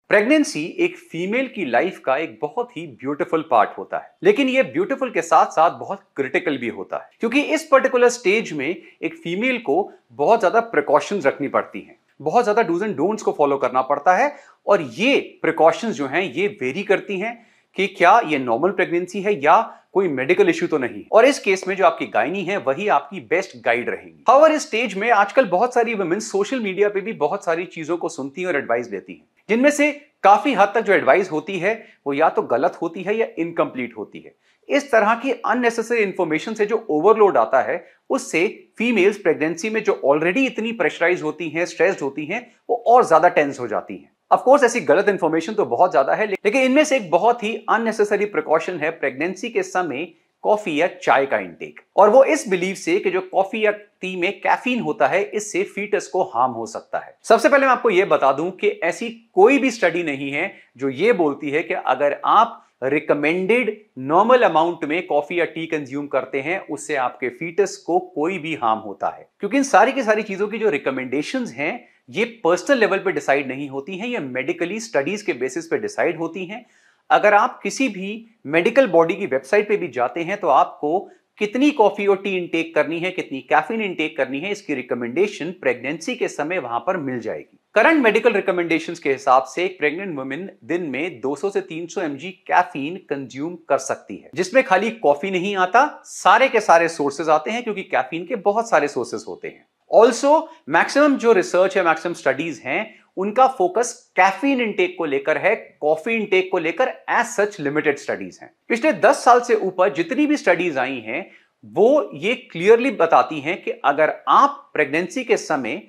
Pregnancy एक female की life का एक बहुत ही ब्यूटीफुल पार्ट होता है, लेकिन ये ब्यूटीफुल के साथ साथ बहुत क्रिटिकल भी होता है, क्योंकि इस पर्टिकुलर स्टेज में एक फीमेल को बहुत ज्यादा प्रिकॉशंस रखनी पड़ती हैं, बहुत ज्यादा डूज एंड डोंट्स को फॉलो करना पड़ता है। और ये प्रिकॉशंस जो हैं ये वेरी करती हैं कि क्या ये नॉर्मल प्रेगनेंसी है या कोई मेडिकल इश्यू तो नहीं। और इस केस में जो आपकी गायनी है वही आपकी बेस्ट गाइड रहेगी। हाउएवर इस स्टेज में आजकल बहुत सारी वुमेन सोशल मीडिया पे भी बहुत सारी चीजों को सुनती हैं और एडवाइस लेती हैं, जिनमें से काफी हद तक जो एडवाइस होती है वो या तो गलत होती है या इनकम्प्लीट होती है। इस तरह की अननेसेसरी इंफॉर्मेशन से जो ओवरलोड आता है उससे फीमेल्स प्रेगनेंसी में जो ऑलरेडी इतनी प्रेशराइज होती हैं, स्ट्रेस्ड होती हैं, वो और ज्यादा टेंस हो जाती हैं। ऑफ कोर्स ऐसी गलत इंफॉर्मेशन तो बहुत ज्यादा है, लेकिन इनमें से एक बहुत ही अननेसेसरी प्रिकॉशन है प्रेगनेंसी के समय कॉफी या चाय का इंटेक। और वो इस बिलीव से कि जो कॉफी या टी में कैफीन होता है इससे फीटस को हार्म हो सकता है। सबसे पहले मैं आपको यह बता दूं कि ऐसी कोई भी स्टडी नहीं है जो ये बोलती है कि अगर आप रिकमेंडेड नॉर्मल अमाउंट में कॉफी या टी कंज्यूम करते हैं उससे आपके फीटस को कोई भी हार्म होता है, क्योंकि इन सारी की सारी चीजों की जो रिकमेंडेशंस हैं ये पर्सनल लेवल पे डिसाइड नहीं होती हैं, ये मेडिकली स्टडीज के बेसिस पे डिसाइड होती हैं। अगर आप किसी भी मेडिकल बॉडी की वेबसाइट पे भी जाते हैं तो आपको कितनी कॉफी और टी इंटेक करनी है, कितनी कैफीन इंटेक करनी है, इसकी रिकमेंडेशन प्रेगनेंसी के समय वहां पर मिल जाएगी। करंट मेडिकल रिकमेंडेशंस के हिसाब से एक प्रेग्नेंट वुमेन दिन में 200 से 300 mg कैफीन कंज्यूम कर सकती है, जिसमें खाली कॉफी नहीं आता, सारे के सारे सोर्सेज आते हैं, क्योंकि कैफीन के बहुत सारे सोर्सेज होते हैं। ऑल्सो मैक्सिमम जो रिसर्च है, मैक्सिमम स्टडीज हैं, उनका फोकस कैफीन इंटेक को लेकर है, कॉफी इंटेक को लेकर एज सच लिमिटेड स्टडीज हैं। पिछले 10 साल से ऊपर जितनी भी स्टडीज आई हैं वो ये क्लियरली बताती हैं कि अगर आप प्रेगनेंसी के समय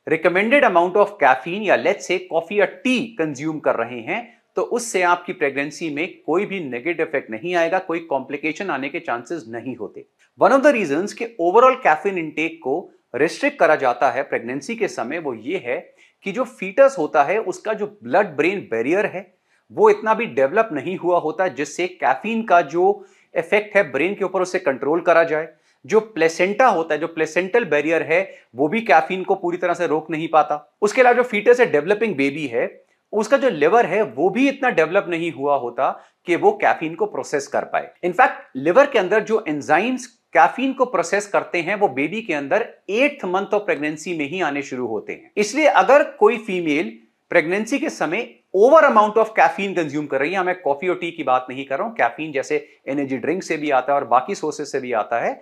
रिकमेंडेड अमाउंट ऑफ कैफीन या लेट्स से कॉफी या टी कंज्यूम कर रहे हैं तो उससे आपकी प्रेगनेंसी में कोई भी नेगेटिव इफेक्ट नहीं आएगा, कोई कॉम्प्लिकेशन आने के चांसेस नहीं होते। वन ऑफ द रीजंस कि ओवरऑल कैफीन इंटेक को रिस्ट्रिक्ट करा जाता है प्रेगनेंसी के समय वो ये है कि जो फीटस होता है उसका जो ब्लड ब्रेन बैरियर है वो इतना भी डेवलप नहीं हुआ होता जिससे कैफीन का जो इफेक्ट है ब्रेन के ऊपर उसे कंट्रोल करा जाए। जो प्लेसेंटा होता है, जो प्लेसेंटल बैरियर है, वो भी कैफीन को पूरी तरह से रोक नहीं पाता। उसके अलावा जो फीटस है, डेवलपिंग बेबी है, उसका जो लिवर है वो भी इतना डेवलप नहीं हुआ होता कि वो कैफीन को प्रोसेस कर पाए। इनफैक्ट लिवर के अंदर जो एंजाइम्स कैफीन को प्रोसेस करते हैं वो बेबी के अंदर 8th मंथ ऑफ प्रेगनेंसी में ही आने शुरू होते हैं। इसलिए अगर कोई फीमेल प्रेगनेंसी के समय over amount of caffeine consume कर रही है, मैं कॉफी और टी की बात नहीं कर रहा हूं, कैफीन जैसे एनर्जी ड्रिंक से भी आता है और बाकी सोर्सेस से भी आता है,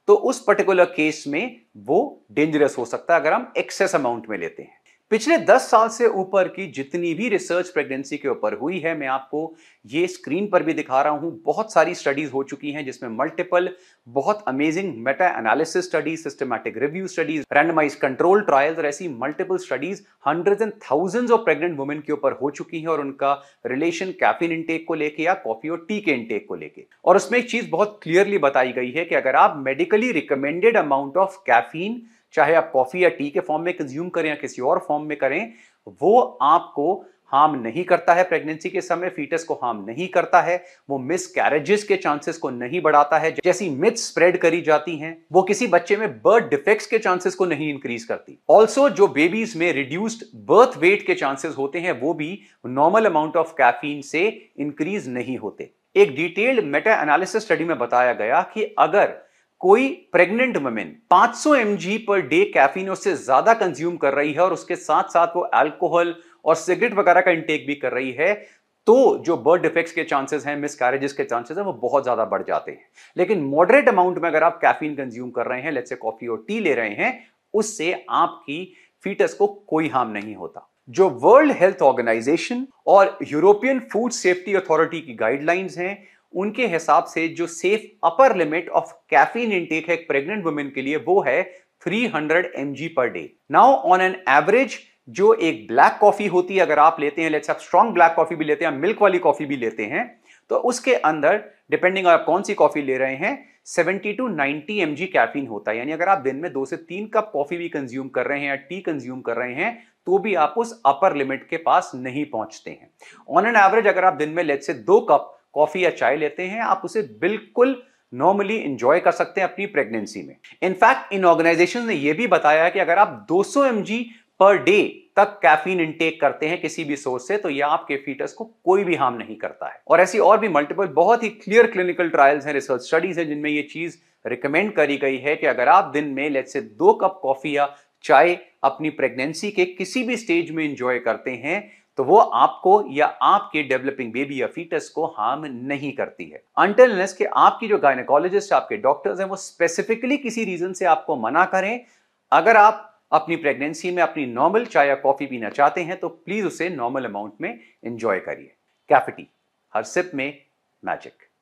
तो उस पर्टिकुलर केस में वो डेंजरस हो सकता है अगर हम एक्सेस अमाउंट में लेते हैं। पिछले 10 साल से ऊपर की जितनी भी रिसर्च प्रेगनेंसी के ऊपर हुई है मैं आपको ये स्क्रीन पर भी दिखा रहा हूं। बहुत सारी स्टडीज हो चुकी हैं जिसमें मल्टीपल बहुत amazing Meta analysis studies, systematic review studies, randomise control trials और ऐसी multiple studies hundreds and thousands of pregnant women के ऊपर हो चुकी हैं और उनका रिलेशन कैफीन इंटेक को लेके या कॉफी और टी के इंटेक को लेके। और उसमें एक चीज बहुत क्लियरली बताई गई है कि अगर आप medically recommended amount of caffeine चाहे आप कॉफी या टी के फॉर्म में कंज्यूम करें या किसी और फॉर्म में करें, वो आपको हार्म नहीं करता है प्रेगनेंसी के समय, फीटस को हार्म नहीं करता है, वो मिसकैरेजेस के चांसेस को नहीं बढ़ाता है, जैसी मिथ्स स्प्रेड करी जाती हैं, वो किसी बच्चे में बर्थ डिफेक्ट्स के चांसेस को नहीं इंक्रीज करती। ऑल्सो जो बेबीज में रिड्यूस्ड बर्थ वेट के चांसेस होते हैं वो भी नॉर्मल अमाउंट ऑफ कैफीन से इंक्रीज नहीं होते। एक डिटेल्ड मेटा एनालिसिस स्टडी में बताया गया कि अगर कोई pregnant women 500 mg per day caffeine उससे ज्यादा कंज्यूम कर रही है और उसके साथ साथ वो अल्कोहल और सिगरेट वगैरह का इंटेक भी कर रही है, तो जो बर्थ डिफेक्ट्स के चांसेस हैं, मिसकैरेजेस के चांसेस हैं, वो बहुत ज्यादा बढ़ जाते हैं। लेकिन मॉडरेट अमाउंट में अगर आप कैफीन कंज्यूम कर रहे हैं, लेट्स से कॉफी और टी ले रहे हैं, उससे आपकी फीटस को कोई हार्म नहीं होता। जो वर्ल्ड हेल्थ ऑर्गेनाइजेशन और यूरोपियन फूड सेफ्टी अथॉरिटी की गाइडलाइंस हैं उनके हिसाब से जो safe upper limit of caffeine intake है एक प्रेग्नेंट वुमेन के लिए वो है 300 mg per day. Now on an average जो एक ब्लैक कॉफी होती है अगर आप लेते हैं, लेट्स आप स्ट्रॉन्ग ब्लैक कॉफी भी लेते हैं, मिल्क वाली कॉफी भी लेते हैं, तो उसके अंदर डिपेंडिंग आप कौन सी कॉफी ले रहे हैं 70 to 90 mg कैफीन होता है। यानी अगर आप दिन में 2 से 3 कप कॉफी भी कंज्यूम कर रहे हैं या टी कंज्यूम कर रहे हैं तो भी आप उस अपर लिमिट के पास नहीं पहुंचते हैं। ऑन एन एवरेज अगर आप दिन में लेट्स से 2 कप कॉफी या चाय लेते हैं आप उसे बिल्कुल नॉर्मली एंजॉय कर सकते हैं अपनी प्रेगनेंसी में। इनफैक्ट इन ऑर्गेनाइजेशन ने यह भी बताया कि अगर आप 200 mg पर डे तक कैफीन इंटेक करते हैं किसी भी सोर्स से, तो यह आपके फीटस को कोई भी हार्म नहीं करता है। और ऐसी और भी मल्टीपल बहुत ही क्लियर क्लिनिकल ट्रायल्स हैं, रिसर्च स्टडीज हैं, जिनमें यह चीज रिकमेंड करी गई है कि अगर आप दिन में लेट्स से 2 कप कॉफी या चाय अपनी प्रेगनेंसी के किसी भी स्टेज में एंजॉय करते हैं, तो वो आपको या आपके डेवलपिंग बेबी या फीटस को हार्म नहीं करती है, अनटिल अनलेस कि आपकी जो गायनेकोलॉजिस्ट, आपके डॉक्टर्स हैं, वो स्पेसिफिकली किसी रीजन से आपको मना करें। अगर आप अपनी प्रेगनेंसी में अपनी नॉर्मल चाय या कॉफी पीना चाहते हैं तो प्लीज उसे नॉर्मल अमाउंट में एंजॉय करिए। कैफे टी, हर सिप में मैजिक।